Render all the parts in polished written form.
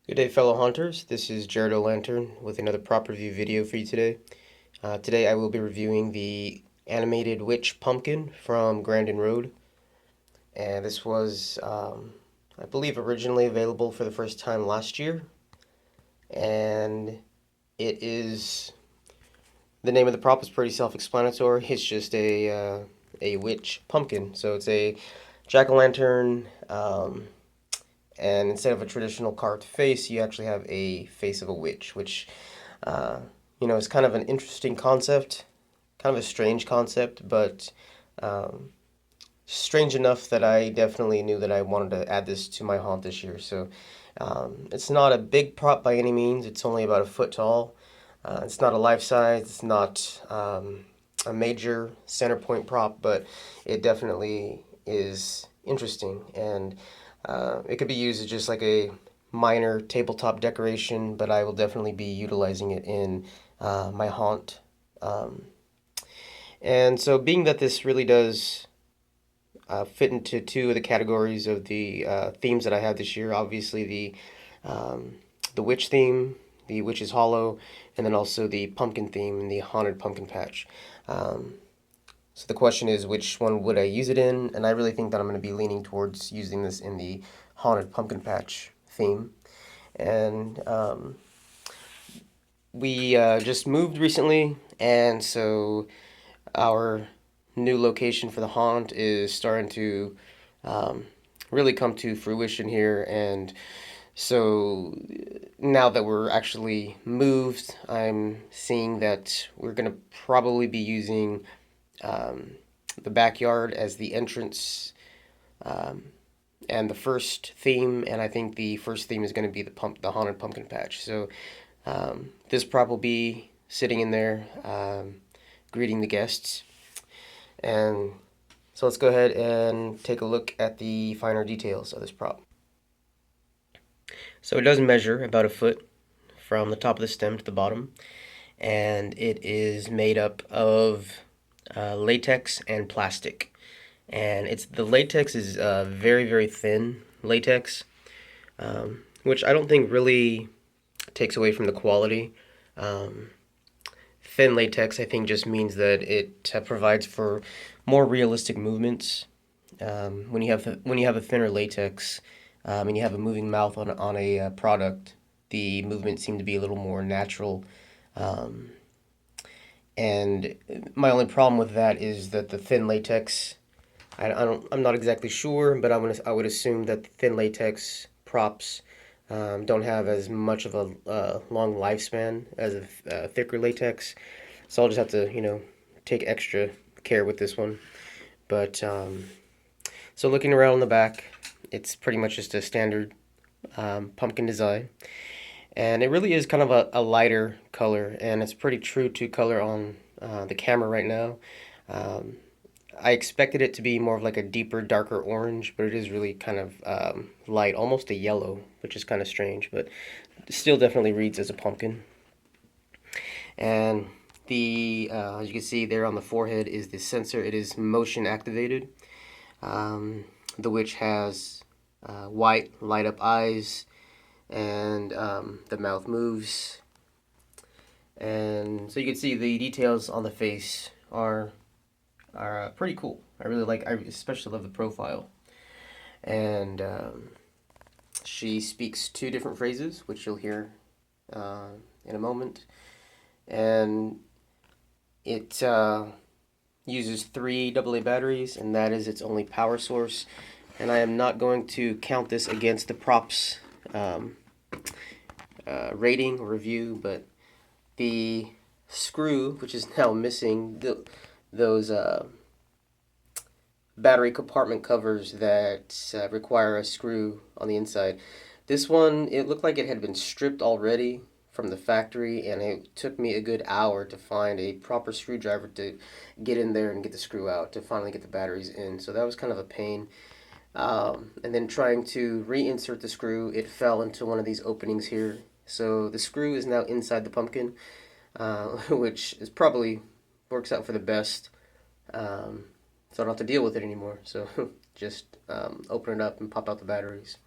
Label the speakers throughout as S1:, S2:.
S1: Good day, fellow hunters. This is Jared O'Lantern with another prop review video for you today. Today I will be reviewing the animated witch pumpkin from Grandin Road. And this was, I believe, originally available for the first time last year. And it is, the name of the prop is pretty self-explanatory. It's just a witch pumpkin. So it's a jack-o'-lantern, and instead of a traditional carved face, you actually have a face of a witch, which uh, is kind of an interesting concept, kind of a strange concept, but um, strange enough that I definitely knew that I wanted to add this to my haunt this year. So it's not a big prop by any means. It's only about a foot tall. It's not a life size. It's not a major center point prop, but it definitely is interesting, and it could be used as just like a minor tabletop decoration, but I will definitely be utilizing it in my haunt. Um, and so, being that this really does fit into two of the categories of the themes that I have this year, obviously the witch theme, the witch's hollow, and then also the pumpkin theme and the haunted pumpkin patch. Um, so the question is, which one would I use it in? And I really think that I'm going to be leaning towards using this in the haunted pumpkin patch theme. And we just moved recently, and so our new location for the haunt is starting to um, really come to fruition here. And so now that we're actually moved, I'm seeing that we're going to probably be using um, the backyard as the entrance, um, and the first theme. And I think the first theme is going to be the haunted pumpkin patch. So this prop will be sitting in there, greeting the guests. And so let's go ahead and take a look at the finer details of this prop. So it does measure about a foot from the top of the stem to the bottom, and it is made up of latex and plastic. And the latex is very thin latex, which I don't think really takes away from the quality. Um, Thin latex, I think, just means that it provides for more realistic movements. When you have a thinner latex, and you have a moving mouth on a product, the movements seem to be a little more natural. Um, and my only problem with that is that the thin latex, I'm not exactly sure, but I would assume that the thin latex props don't have as much of a long lifespan as a thicker latex. So I'll just have to, take extra care with this one. But so looking around on the back, it's pretty much just a standard pumpkin design. And it really is kind of a lighter color, and it's pretty true to color on the camera right now. Um, I expected it to be more of like a deeper, darker orange, but it is really kind of light, almost a yellow, which is kind of strange, but still definitely reads as a pumpkin. And as you can see there on the forehead is the sensor. It is motion activated. The witch has white light up eyes, and the mouth moves. And so you can see the details on the face are pretty cool. I especially love the profile. And she speaks two different phrases, which you'll hear in a moment. And it uses three AA batteries, and that is its only power source. And I am not going to count this against the props rating or review, but the screw, which is now missing, those battery compartment covers that require a screw on the inside. This one, it looked like it had been stripped already from the factory, and it took me a good hour to find a proper screwdriver to get in there and get the screw out to finally get the batteries in. So that was kind of a pain. And then trying to reinsert the screw, it fell into one of these openings here. So the screw is now inside the pumpkin, which is probably works out for the best. So I don't have to deal with it anymore. So just open it up and pop out the batteries.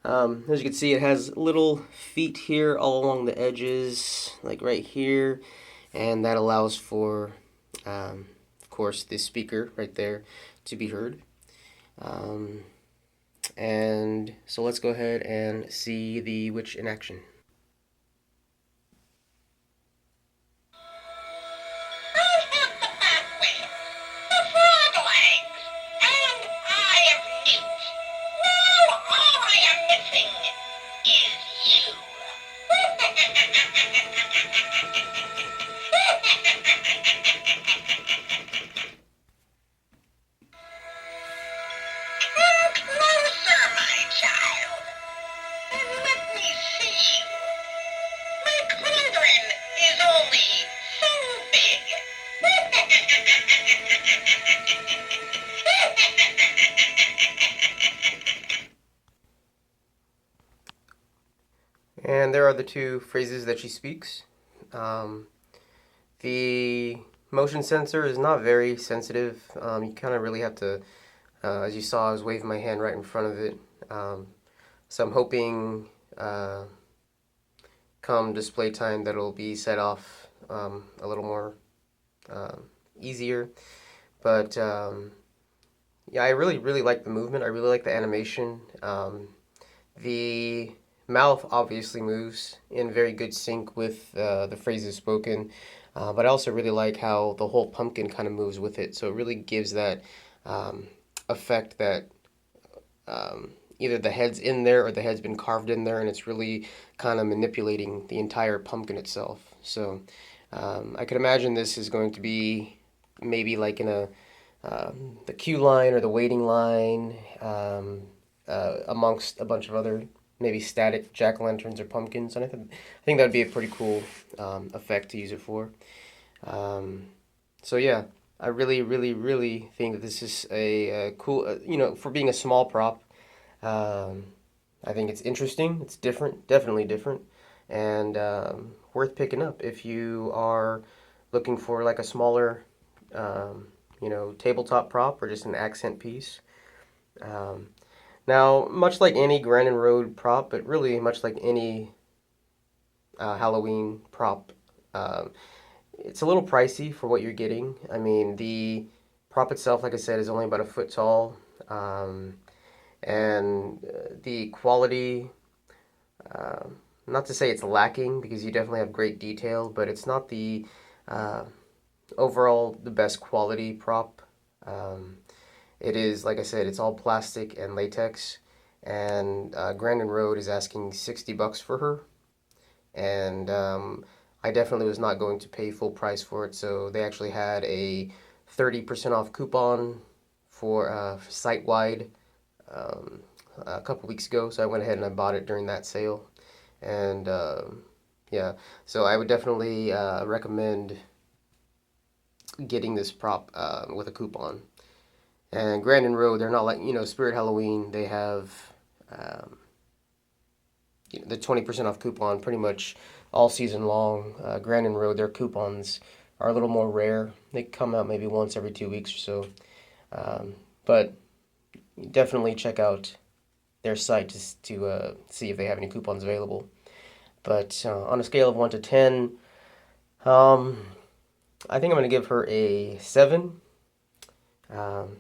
S1: As you can see, it has little feet here all along the edges, like right here, and that allows for, of course, this speaker right there to be heard. Um, and so let's go ahead and see the witch in action.
S2: Closer, my child. Let me see you. My cauldron is only so big.
S1: And there are the two phrases that she speaks. Um, the motion sensor is not very sensitive. You kind of really have to, as you saw, I was waving my hand right in front of it. So I'm hoping come display time that'll be set off a little more easier. But yeah, I really like the movement. I really like the animation. The mouth obviously moves in very good sync with the phrases spoken, but I also really like how the whole pumpkin kind of moves with it. So it really gives that um, effect that either the head's in there or the head's been carved in there, and it's really kind of manipulating the entire pumpkin itself. So I could imagine this is going to be maybe like in a the queue line or the waiting line amongst a bunch of other maybe static jack-o'-lanterns or pumpkins, and I think that would be a pretty cool effect to use it for. Um, so yeah, I really think that this is a cool, for being a small prop. Um, I think it's interesting. It's different, definitely different, and worth picking up if you are looking for like a smaller, tabletop prop or just an accent piece. Um, Now, much like any Grandin Road prop, but really much like any Halloween prop, um, it's a little pricey for what you're getting. I mean, the prop itself, like I said, is only about a foot tall, um, and the quality, uh, not to say it's lacking because you definitely have great detail, but it's not the uh, overall the best quality prop. Um, It is, like I said, it's all plastic and latex. And Grandin Road is asking $60 for her. And I definitely was not going to pay full price for it. So they actually had a 30% off coupon for site wide um, a couple weeks ago. So I went ahead and I bought it during that sale. And yeah, so I would definitely recommend getting this prop with a coupon. And Grandin Road, they're not like, Spirit Halloween. They have um, the 20% off coupon pretty much all season long. Grandin Road, their coupons are a little more rare. They come out maybe once every 2 weeks or so. But definitely check out their site to see if they have any coupons available. But on a scale of 1 to 10, um, I think I'm going to give her a 7. Um,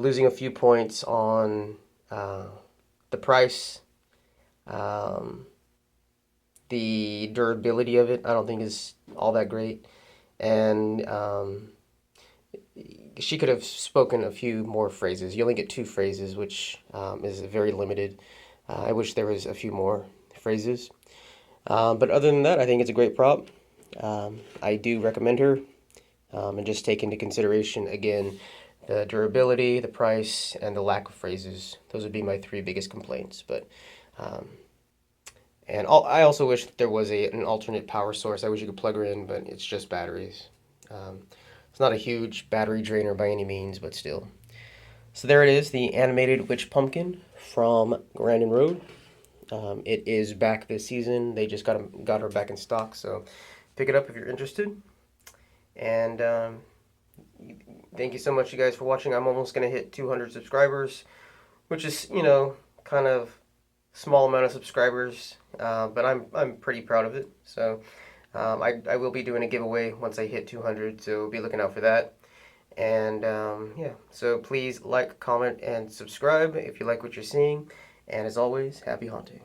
S1: Losing a few points on the price, um, the durability of it, I don't think is all that great. And she could have spoken a few more phrases. You only get 2 phrases, which is very limited. I wish there was a few more phrases. But other than that, I think it's a great prop. I do recommend her. And just take into consideration again the durability, the price, and the lack of phrases. Those would be my 3 biggest complaints. But um, I also wish that there was an alternate power source. I wish you could plug her in, but it's just batteries. Um, it's not a huge battery drainer by any means, but still. So there it is, the animated witch pumpkin from Grandin Road. It is back this season. They just got her back in stock, so pick it up if you're interested. And thank you so much, you guys, for watching. I'm almost going to hit 200 subscribers, which is, kind of small amount of subscribers, but I'm pretty proud of it. So I will be doing a giveaway once I hit 200, so be looking out for that. And yeah, so please like, comment, and subscribe if you like what you're seeing. And as always, happy haunting.